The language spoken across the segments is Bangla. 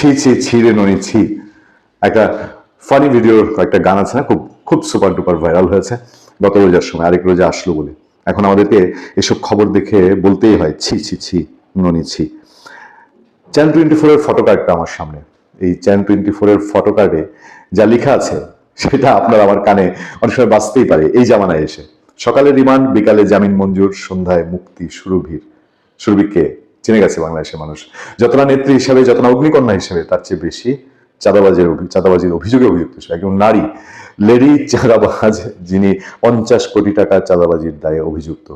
ছি ছি ছিঁড়ে ননি ছি। একটা ফানি ভিডিওর একটা গান আছে না, খুব খুব সুপার ডুপার ভাইরাল হয়েছে গত রোজার সময়, আরেক রোজা আসলো বলে। এখন আমাদেরকে এসব খবর দেখে বলতেই হয় ছি ছি ছি ননি ছি। চ্যানেল 24 এর ফটো কার্ডটা আমার সামনে। এই চ্যানেল 24 এর ফটো কার্ডে যা লেখা আছে সেটা আপনার আমার কানে অনেক সময় বাঁচতেই পারে এই জামানায় এসে। সকালে রিমান্ড, বিকালে জামিন মঞ্জুর, সন্ধ্যায় মুক্তি সুরভির। সুরভিকে চিনে গেছে বাংলাদেশের মানুষ। যত না নেত্রী হিসাবে, যত না অগ্নিকন্যা হিসেবে, তার চেয়ে বেশি চাঁদাবাজির অভিযোগে অভিযুক্ত একজন নারী, লেডি চাঁদাবাজ, যিনি 50 কোটি টাকা চাঁদাবাজির দায়ে অভিযুক্ত।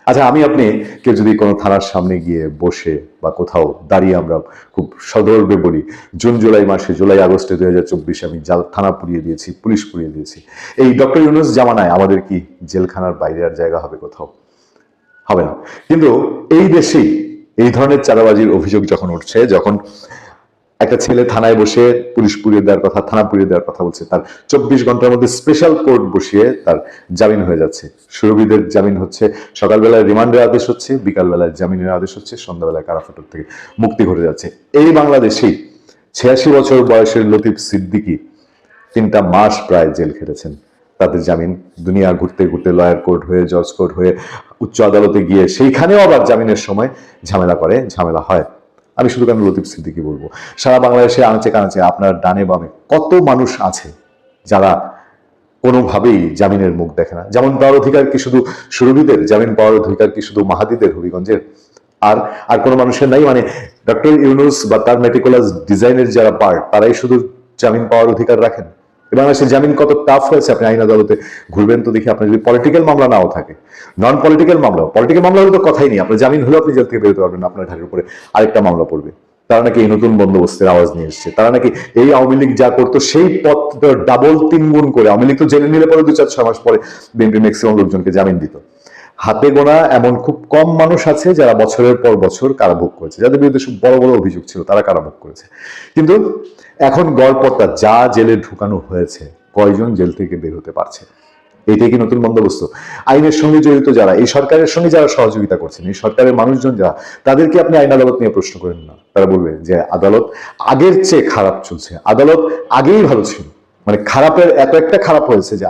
আচ্ছা, আমি আপনি কেউ যদি কোনো থানার সামনে গিয়ে বসে বা কোথাও দাঁড়িয়ে আমরা খুব সদর্বে বলি, জুন জুলাই মাসে, জুলাই আগস্টে 2024 আমি থানা পুড়িয়ে দিয়েছি, পুলিশ পুড়িয়ে দিয়েছি, এই ডক্টর ইউনূস জামানায় আমাদের কি জেলখানার বাইরে আর জায়গা হবে? কোথাও হবে না। কিন্তু এই দেশেই এই ধরনের চাঁদাবাজির অভিযোগ যখন উঠছে, যখন একটা ছেলে থানায় বসে পুলিশ পুড়িয়ে দেওয়ার কথা, থানা পুড়িয়ে দেওয়ার কথা বলছে, তার 24 ঘন্টার মধ্যে স্পেশাল কোর্ট বসিয়ে তার জামিন হয়ে যাচ্ছে। সুরভিদের জামিন হচ্ছে, সকালবেলায় রিমান্ডের আদেশ হচ্ছে, বিকালবেলায় জামিনের আদেশ হচ্ছে, সন্ধ্যাবেলায় কারাফাটক থেকে মুক্তি ঘটে যাচ্ছে। এই বাংলাদেশেই 86 বছর বয়সের লতিফ সিদ্দিকী 3টা মাস প্রায় জেল খেটেছেন। তাদের জামিন দুনিয়া ঘুরতে ঘুরতে লয়ার কোর্ট হয়ে, জজ কোর্ট হয়ে, উচ্চ আদালতে গিয়ে সেইখানেও আবার জামিনের সময় ঝামেলা হয়। আমি শুধু কেন লতিফ সিদ্দিকী বলবো, সারা বাংলাদেশে আনাচে কানাচে আপনার ডানে বামে কত মানুষ আছে যারা কোনোভাবেই জামিনের মুখ দেখে না। যেমন পাওয়ার অধিকার কি শুধু সুরভিদের? জামিন পাওয়ার অধিকার কি শুধু মাহাদিদের, হবিগঞ্জের? আর আর কোনো মানুষের নাই? মানে ডক্টর ইউনূস বা তার মেটিকুলাস ডিজাইনের যারা পার্ট, তারাই শুধু জামিন পাওয়ার অধিকার রাখেন? বাংলাদেশের জামিন কত টাফ হয়েছে, আপনি আইন আদালতে ঘুরবেন তো দেখি। আপনার যদি পলিটিক্যাল মামলা নাও থাকে, নন পলিটিক্যাল মামলা হলে তো কথাই নেই, আপনার জামিন হলেও আপনি জেল থেকে বেরোতে পারবেন না, আপনার ঘাটের উপরে আরেকটা মামলা পড়বে। তারা নাকি এই নতুন বন্দোবস্তের আওয়াজ নিয়ে এসছে, তারা নাকি এই আওয়ামী লীগ যা করতো সেই পথ ডাবল 3 গুণ করে, আওয়ামী লীগ তো জেলে নিলে পরে 2-4-6 মাস পরে বিএনপি ম্যাক্সিমাম লোকজনকে জামিন দিত। হাতে গোনা এমন খুব কম মানুষ আছে যারা বছরের পর বছর কারাভোগ করেছে, যাদের বিরুদ্ধে সব বড় বড় অভিযোগ ছিল, তারা কারাভোগ করেছে। কিন্তু এখন গড়পড়তা যা জেলে ঢুকানো হয়েছে, কয়জন জেল থেকে বের হতে পারছে? এটাই কি নতুন বন্দোবস্ত? আইনের সঙ্গে জড়িত যারা, এই সরকারের সঙ্গে যারা সহযোগিতা করছেন, এই সরকারের মানুষজন যারা, তাদেরকে আপনি আইন আদালত নিয়ে প্রশ্ন করেন না। তারা বলবে যে আদালত আগের চেয়ে খারাপ চলছে, আদালত আগেই ভালো ছিল, মানে খারাপের এত একটা খারাপ হয়েছে যে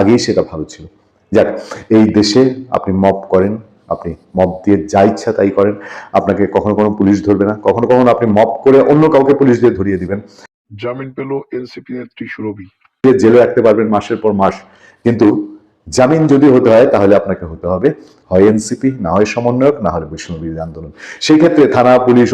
আগেই সেটা ভালো ছিল। যাক, এই দেশে আপনি মব করেন, আপনি মব দিয়ে যা ইচ্ছা তাই করেন, আপনাকে কখনো কোনো পুলিশ ধরবে না। কখনো কখনো আপনি মব করে অন্য কাউকে পুলিশ দিয়ে ধরিয়ে দিবেন। জামিন পেল এনসিপি নেত্রী সুরভি, জেলে রাখতে পারবেন মাসের পর মাস, কিন্তু জামিন যদি হতে হয় তাহলে আপনাকে হতে হবে হয় এনসিপি, না হয় সমন্বয়ক, না হলে বৈষম্য বিরোধী আন্দোলন। সেই ক্ষেত্রে থানা পুলিশ